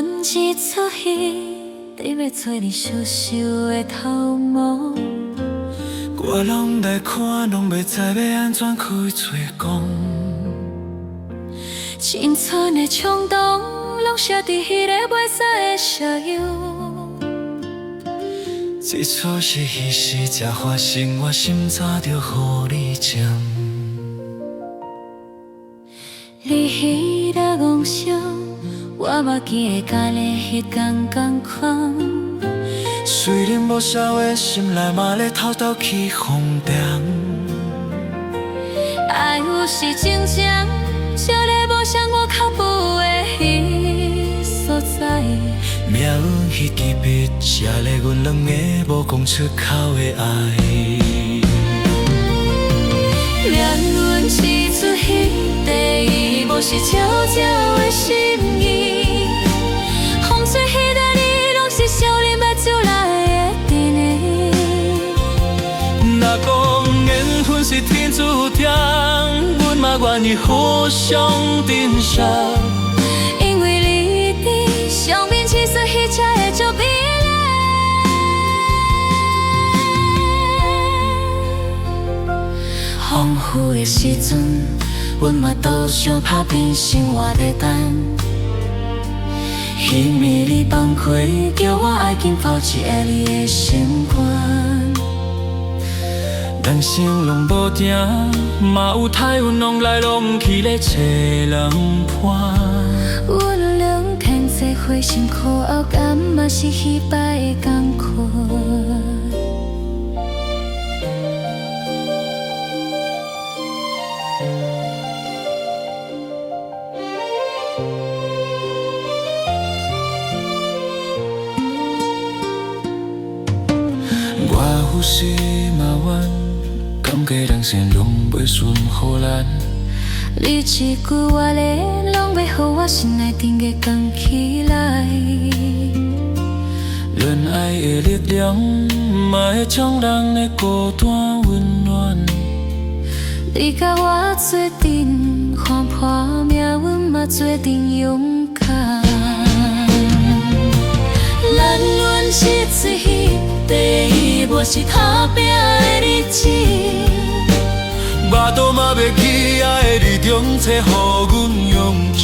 阮一出戏，得要找你熟熟的头毛。我拢来看，拢袂知要安怎开嘴讲。青春的冲动，拢写伫迄个袂使的相拥。这出是彼时才发生，我心早就予你讲。你迄个梦想，我目记会甲你迄天同款。虽然无少的心内嘛咧偷偷起风尘。爱有时真正，少咧无像我脚步的迄所在。命运迄支笔，写咧阮两个无讲出口的爱。命运一出戏，第一幕是悄悄的心意。风吹迄个你，拢是少年目睭内的甜的。若讲缘分是天注定，阮嘛愿意互相珍惜。因为你伫上面起诉迄才会足美丽。风雨的时阵，阮嘛都想打拼生活在等。迄暝你放开，叫我爱紧抱一下你的心肝。人生拢无定，嘛有太运拢来拢去咧找人伴。阮两天做伙辛苦后，敢嘛是迄摆的同款。我有时嘛怨，感觉人生拢袂顺乎咱。你一句我咧，拢要予我心内定格扛起来。恋爱的力量，嘛会将人的孤单温暖。你甲我做阵，看破命运嘛做阵勇敢。咱阮一出戏，第一幕是打拼的日子。巴肚嘛要去爱你中找予阮勇气。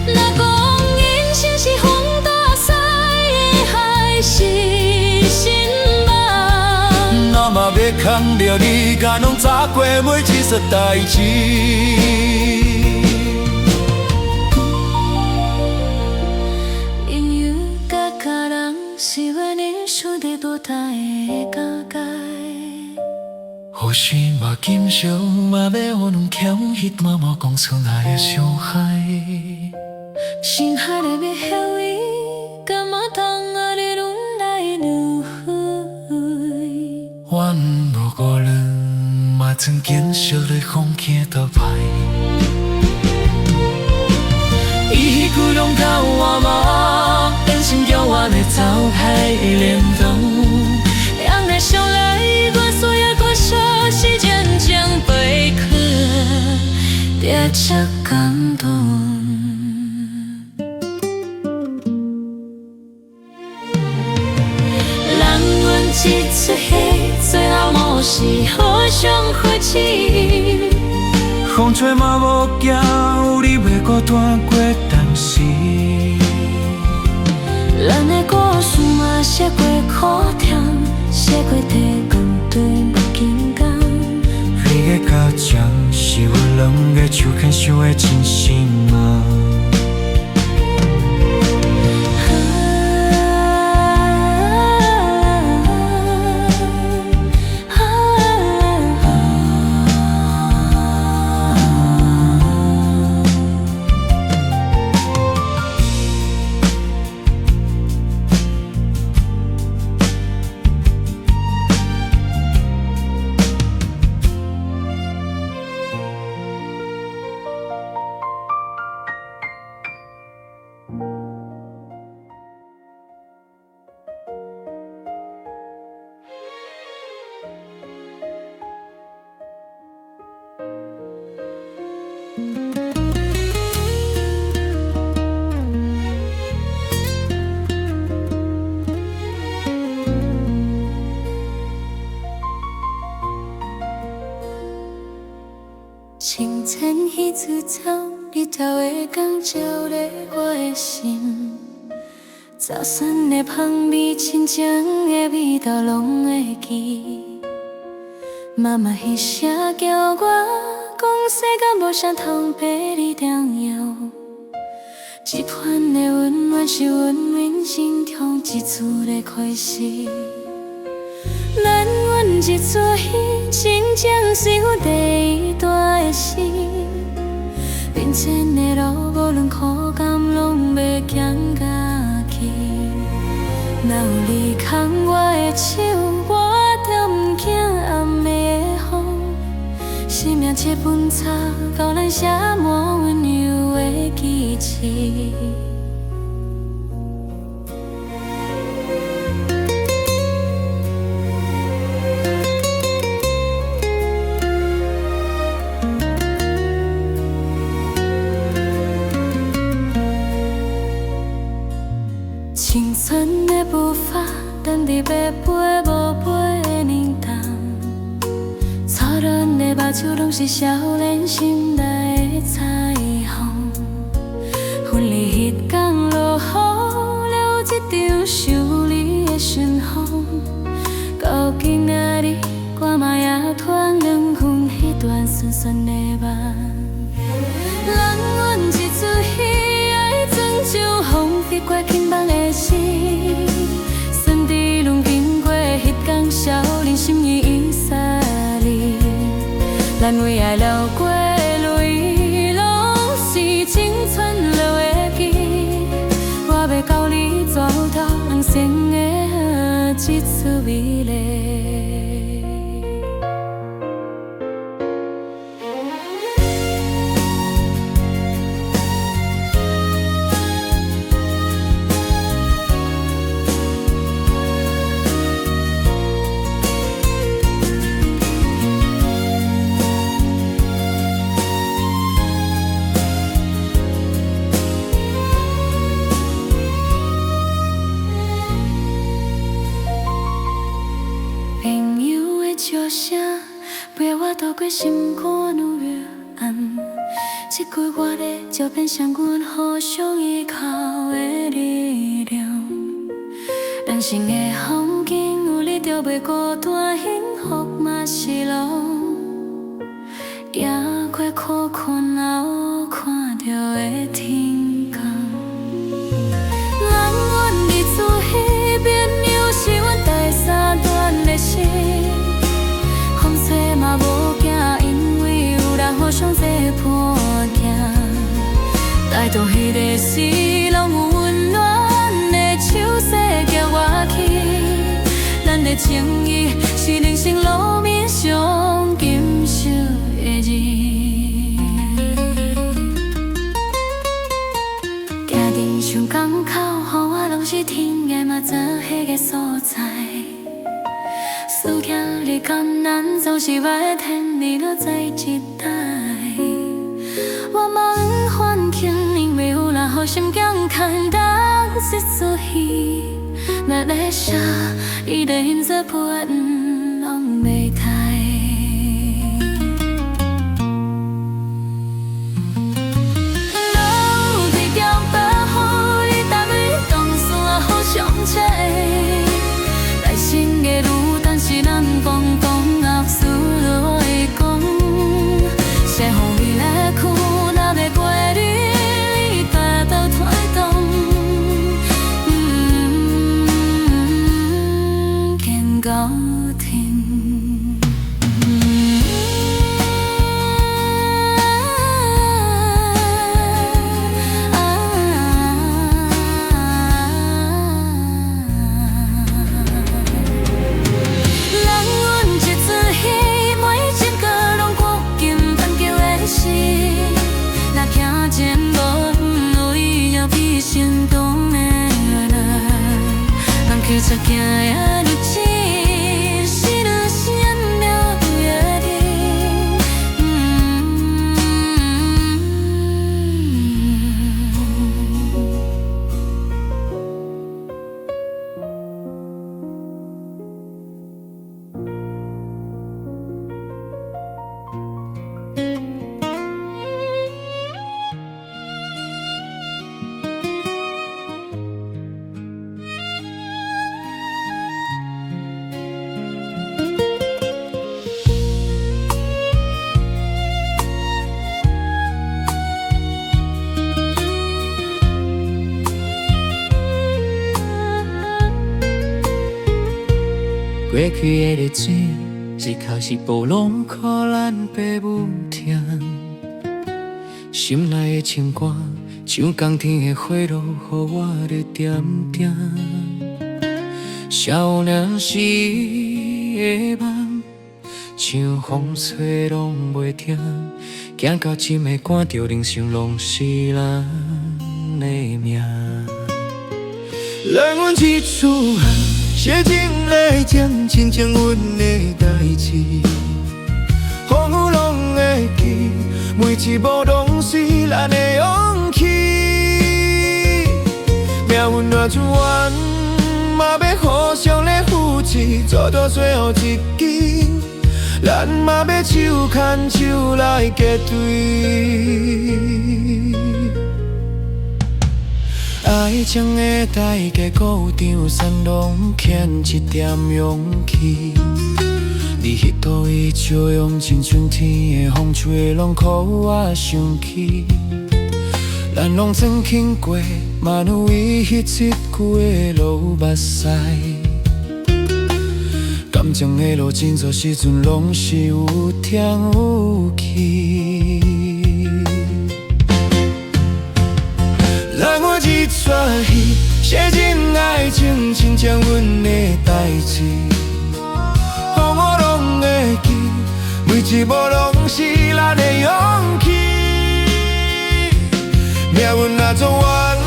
若讲人生是风大塞的海市荏麻，那嘛要扛着你，甲拢砸过每一撮代志。朋友甲家人是阮人生伫多大的感慨。或许嘛今生嘛要互两欠迄晚无讲出来的伤害。心海内要晓伊，敢嘛通啊你轮来轮回。阮无孤论，嘛曾经烧泪风景倒排。伊迄句拢甲我嘛，变成叫我来走开的联动。让来想来，我所有过少时间将背去，也足感动。咱阮一出戏，最后幕是互相扶持。风吹嘛无惊，有你袂孤单过当时。咱的故事嘛写过苦甜，写过地光对目镜光。你的家长是阮两个手牵手的真心吗？头的光照咧我的心，早餐的香味，亲情的味道，拢会记。妈妈迄声叫我，讲世间无啥通比你重要。这款的温暖是阮人生中一次的开始。咱阮一撮戏，真正是阮第一段的戏。并前的路，无论苦甘，拢要行下去。若有你牵我的手，我就不惊暗暝的风。生命这本册，教咱写满温柔的记忆。青春的步伐，等伫要飞无飞的年代。错乱的目睭，拢是少年心内的彩虹。婚礼迄天落雨，留一场想你的顺风。到今仔日，我嘛也突然缘分迄段酸酸的梦。咱阮一出戏，爱装像风飞过轻梦的心。算伫拢经过迄天，少年心意已散离。咱为爱流过的泪，拢是青春留的记。我要教你做到人生的一次美丽。笑声陪我度过心肝愈越暗，这句话咧就变成阮互相依靠的力量。人生的风景有你就袂孤单，幸福嘛是路，也过苦困后看到的天光。咱阮日子迄边又是阮第三段的心。风吹嘛无惊，因为有人互相作伴行。待到迄个时，拢有温暖的手势叫我去。咱的情谊是人生路面上金色的字。行人上港口，予我拢是天涯嘛做迄个所在。思念你艰难，总是我天你落在一代。我嘛不反省，因为有人互心强牵当一出戏。若咧写，伊的音色不稳，拢袂thay。路一条保护你，搭配动线互相切。来生的路。是咱共同后事来讲，谁予你来去，若要陪你大道推动。见到天。心动的人，人去才行的日子，是愈闪了对的去的日子，日头是暴露予咱父母听。心内的情歌，像冬天的花露，予我咧点点。少年时的梦，像风吹拢袂停，行到这的赶着人生，拢是咱的命。咱阮一出汗，写进来讲亲像阮的代志，风雨拢会记，每一步拢是咱的勇气。命运若怎弯，嘛要互相来扶持，走到最后一天，咱嘛要手牵手来结对。爱情的代价，搁有张伞，拢欠一点勇气。你迄倒伊笑容，亲像天的风吹，拢予我想起。咱拢曾经过，嘛有伊迄一句的落目屎。感情的路，真多时阵拢是有甜有气。咱我一出戏，写进爱情，亲像阮的代志，予我拢会记，每一步拢是咱的勇气。命运若怎弯，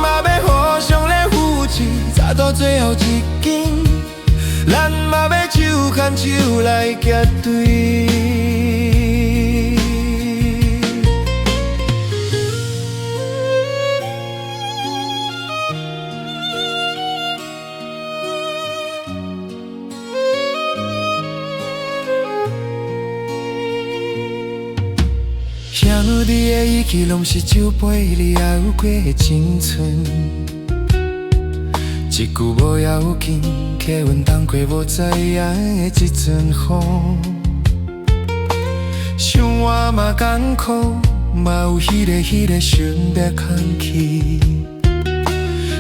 嘛要互相来扶持，走到最后一天，咱嘛要手牵手来结对。兄弟的意气，拢是酒杯里还有过的青春。一句无要紧，客运当过无知影的一阵风。生活嘛艰苦，嘛有迄个想要空气。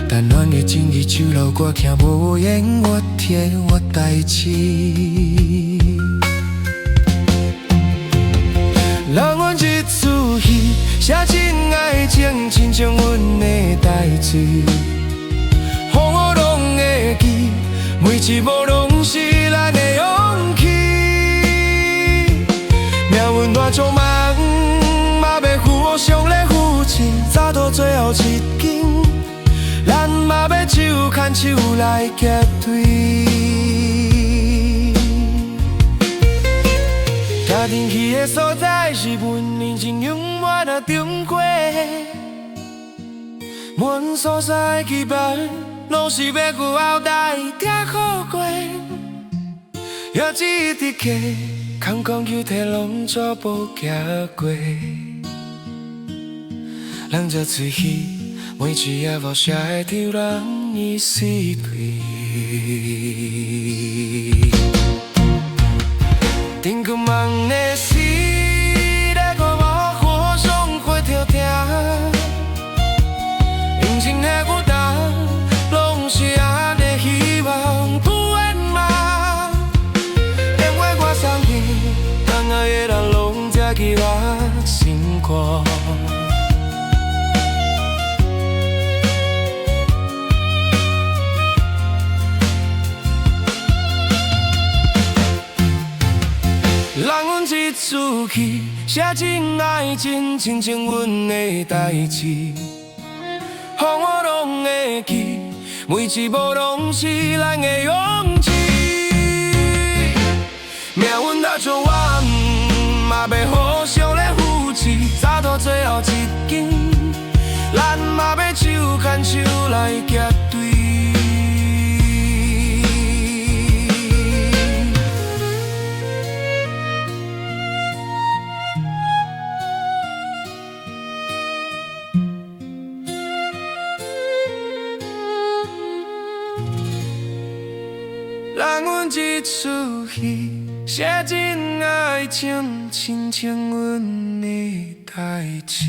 但阮的情义手留我听无言，我替我代志。让阮一出戏，写进爱情，亲像阮的代志，予我拢会记，每一步拢是咱的勇气。命运多匆忙，嘛要互相来扶持，走到最后一天，咱嘛要手牵手来结对。行进去的所在，是阮人生永远的终过。阮所有的期盼，拢是要有后代听好过。也只一直客，空空求体拢全部行过。人这嘴戏，每一夜无写的丢人伊死对。天空梦的事，在我火上火跳跳。人生的孤单，拢是安尼希望不圆满。因为我相信，咱爱的人拢才去我心肝。让阮一出戏，写进爱情，亲像阮的代志，予我拢会记，每一步拢是咱的勇气。命运若怎弯，嘛要互相来扶持，走到最后一天，咱嘛要手牵手来结对。让阮一出戏，写进爱情，亲像阮的代志。